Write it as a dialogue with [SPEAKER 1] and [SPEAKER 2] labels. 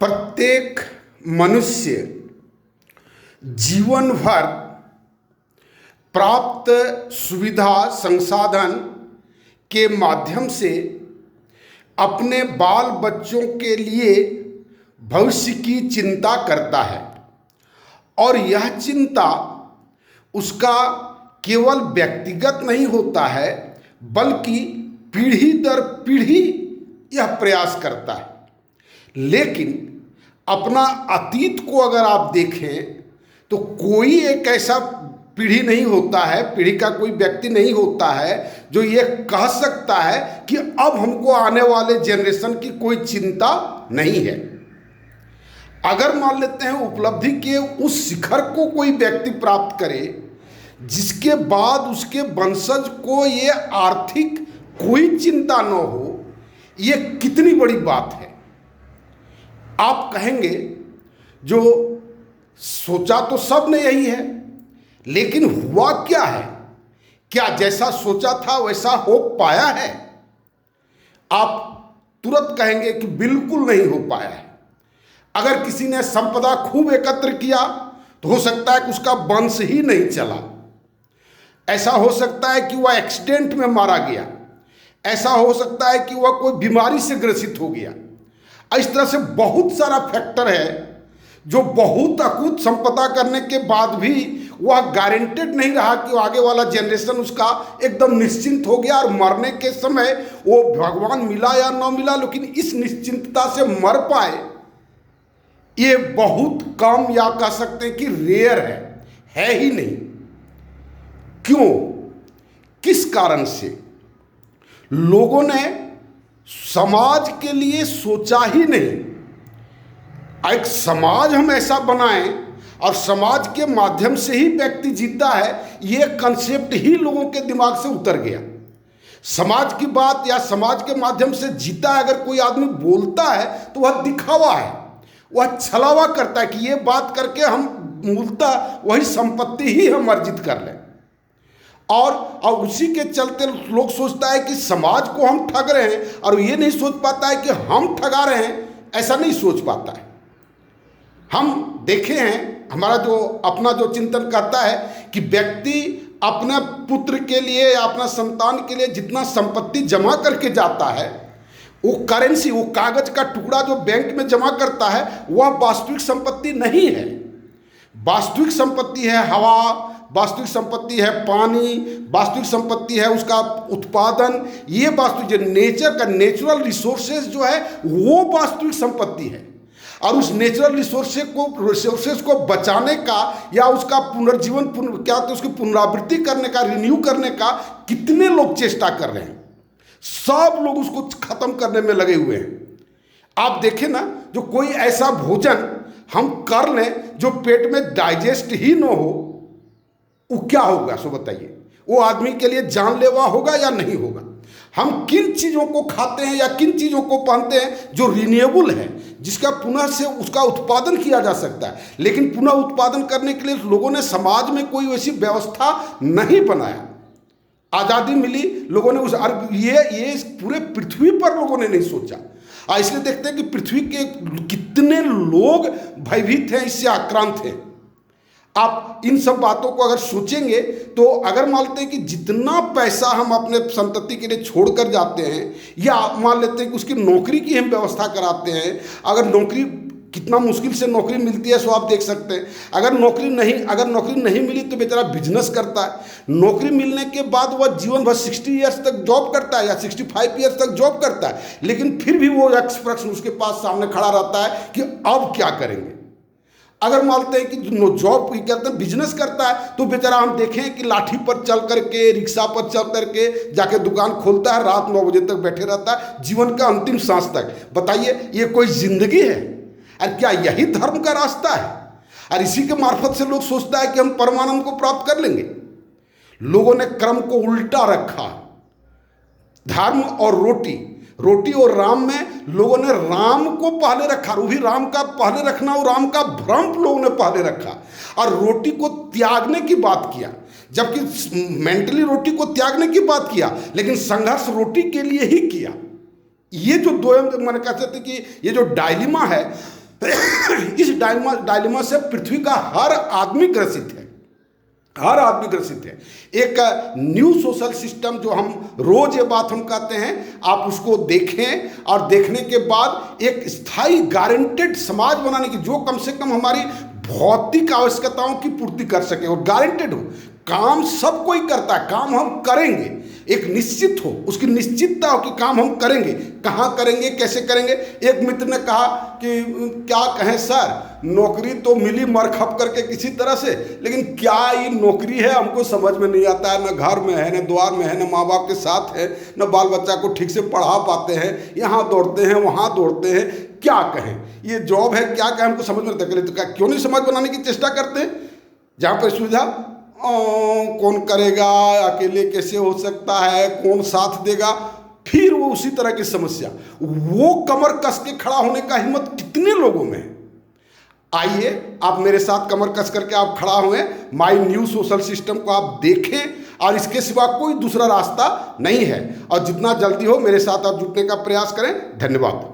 [SPEAKER 1] प्रत्येक मनुष्य जीवन भर प्राप्त सुविधा संसाधन के माध्यम से अपने बाल बच्चों के लिए भविष्य की चिंता करता है और यह चिंता उसका केवल व्यक्तिगत नहीं होता है बल्कि पीढ़ी दर पीढ़ी यह प्रयास करता है। लेकिन अपना अतीत को अगर आप देखें तो कोई एक ऐसा पीढ़ी नहीं होता है, पीढ़ी का कोई व्यक्ति नहीं होता है जो ये कह सकता है कि अब हमको आने वाले जनरेशन की कोई चिंता नहीं है। अगर मान लेते हैं उपलब्धि के उस शिखर को कोई व्यक्ति प्राप्त करे जिसके बाद उसके वंशज को ये आर्थिक कोई चिंता न हो, ये कितनी बड़ी बात है। आप कहेंगे जो सोचा तो सब ने यही है, लेकिन हुआ क्या है? क्या जैसा सोचा था वैसा हो पाया है? आप तुरंत कहेंगे कि बिल्कुल नहीं हो पाया है। अगर किसी ने संपदा खूब एकत्र किया तो हो सकता है कि उसका वंश ही नहीं चला। ऐसा हो सकता है कि वह एक्सीडेंट में मारा गया, ऐसा हो सकता है कि वह कोई बीमारी से ग्रसित हो गया। इस तरह से बहुत सारा फैक्टर है जो बहुत अकूत संपदा करने के बाद भी वह गारंटेड नहीं रहा कि आगे वाला जनरेशन उसका एकदम निश्चिंत हो गया और मरने के समय वो भगवान मिला या न मिला, लेकिन इस निश्चिंतता से मर पाए, ये बहुत कम या कह सकते हैं कि रेयर है ही नहीं। क्यों? किस कारण से? लोगों ने समाज के लिए सोचा ही नहीं। एक समाज हम ऐसा बनाएं और समाज के माध्यम से ही व्यक्ति जीता है, ये कंसेप्ट ही लोगों के दिमाग से उतर गया। समाज की बात या समाज के माध्यम से जीता है अगर कोई आदमी बोलता है तो वह दिखावा है, वह छलावा करता है कि ये बात करके हम मूलतः वही संपत्ति ही हम अर्जित कर लें। और उसी के चलते लोग सोचता है कि समाज को हम ठग रहे हैं और ये नहीं सोच पाता है कि हम ठगा रहे हैं, ऐसा नहीं सोच पाता है। हम देखे हैं, हमारा जो अपना जो चिंतन करता है कि व्यक्ति अपने पुत्र के लिए या अपना संतान के लिए जितना संपत्ति जमा करके जाता है, वो करेंसी, वो कागज का टुकड़ा जो बैंक में जमा करता है, वह वास्तविक संपत्ति नहीं है। वास्तविक संपत्ति है हवा, वास्तविक संपत्ति है पानी, वास्तविक संपत्ति है उसका उत्पादन। ये वास्तविक जो नेचर का नेचुरल रिसोर्सेज जो है वो वास्तविक संपत्ति है। और उस नेचुरल रिसोर्सेज को बचाने का या उसका पुनर्जीवन क्या तो उसकी पुनरावृत्ति करने का, रिन्यू करने का कितने लोग चेष्टा कर रहे हैं। सब लोग उसको खत्म करने में लगे हुए हैं। आप देखें ना, जो कोई ऐसा भोजन हम कर लें जो पेट में डाइजेस्ट ही न हो, वो क्या होगा? सो बताइए, वो आदमी के लिए जानलेवा होगा या नहीं होगा? हम किन चीज़ों को खाते हैं या किन चीज़ों को पहनते हैं जो रिन्यूएबल है, जिसका पुनः से उसका उत्पादन किया जा सकता है, लेकिन पुनः उत्पादन करने के लिए लोगों ने समाज में कोई वैसी व्यवस्था नहीं बनाया। आज़ादी मिली, लोगों ने उस ये पूरे पृथ्वी पर लोगों ने नहीं सोचा। इसलिए देखते हैं कि पृथ्वी के कितने लोग भयभीत हैं, इससे आक्रांत हैं। आप इन सब बातों को अगर सोचेंगे तो अगर मान लेते हैं कि जितना पैसा हम अपने संतति के लिए छोड़ कर जाते हैं, या मान लेते हैं कि उसकी नौकरी की हम व्यवस्था कराते हैं, अगर नौकरी कितना मुश्किल से नौकरी मिलती है सो आप देख सकते हैं। अगर नौकरी नहीं मिली तो बेचारा बिजनेस करता है। नौकरी मिलने के बाद वह जीवन भर 60 ईयर्स तक जॉब करता है या 65 ईयर्स तक जॉब करता है, लेकिन फिर भी वो प्रश्न उसके पास सामने खड़ा रहता है कि अब क्या करेंगे। अगर मानते हैं कि जॉब करते हैं, बिजनेस करता है, तो बेचारा हम देखें कि लाठी पर चल करके, रिक्शा पर चल करके जाके दुकान खोलता है, रात 9 बजे तक बैठे रहता है, जीवन का अंतिम सांस तक। बताइए, ये कोई जिंदगी है? और क्या यही धर्म का रास्ता है? और इसी के मार्फत से लोग सोचता है कि हम परमानंद को प्राप्त कर लेंगे। लोगों ने क्रम को उल्टा रखा। धर्म और रोटी और राम में लोगों ने राम को पहले रखा, वो भी राम का पहले रखना और राम का भ्रम लोगों ने पहले रखा, और रोटी को त्यागने की बात किया, जबकि मेंटली रोटी को त्यागने की बात किया, लेकिन संघर्ष रोटी के लिए ही किया। ये जो दो मैंने कह सकते कि ये जो डायलिमा है इस डायलेमा से पृथ्वी का हर आदमी ग्रसित है, हर आदमी ग्रसित है। एक न्यू सोशल सिस्टम जो हम रोज ये बात हम कहते हैं, आप उसको देखें और देखने के बाद एक स्थायी गारंटेड समाज बनाने की, जो कम से कम हमारी भौतिक आवश्यकताओं की पूर्ति कर सके और गारंटेड हो। काम सब कोई करता है, काम हम करेंगे, एक निश्चित हो, उसकी निश्चितता हो कि काम हम करेंगे, कहाँ करेंगे, कैसे करेंगे। एक मित्र ने कहा कि क्या कहें सर, नौकरी तो मिली मरखप करके किसी तरह से, लेकिन क्या ये नौकरी है हमको समझ में नहीं आता है। न घर में है, न द्वार में है, न माँ बाप के साथ है, न बाल बच्चा को ठीक से पढ़ा पाते हैं, यहाँ दौड़ते हैं वहाँ दौड़ते हैं, क्या कहें ये जॉब है, क्या कहें हमको समझ में नहीं आता। तो क्यों नहीं समाज बनाने की चेष्टा करते हैं जहाँ पर सुविधा कौन करेगा, अकेले कैसे हो सकता है, कौन साथ देगा। फिर वो उसी तरह की समस्या, वो कमर कस के खड़ा होने का हिम्मत कितने लोगों में है। आइए आप मेरे साथ कमर कस करके आप खड़ा हुए, माई न्यू सोशल सिस्टम को आप देखें और इसके सिवा कोई दूसरा रास्ता नहीं है। और जितना जल्दी हो मेरे साथ आप जुटने का प्रयास करें। धन्यवाद।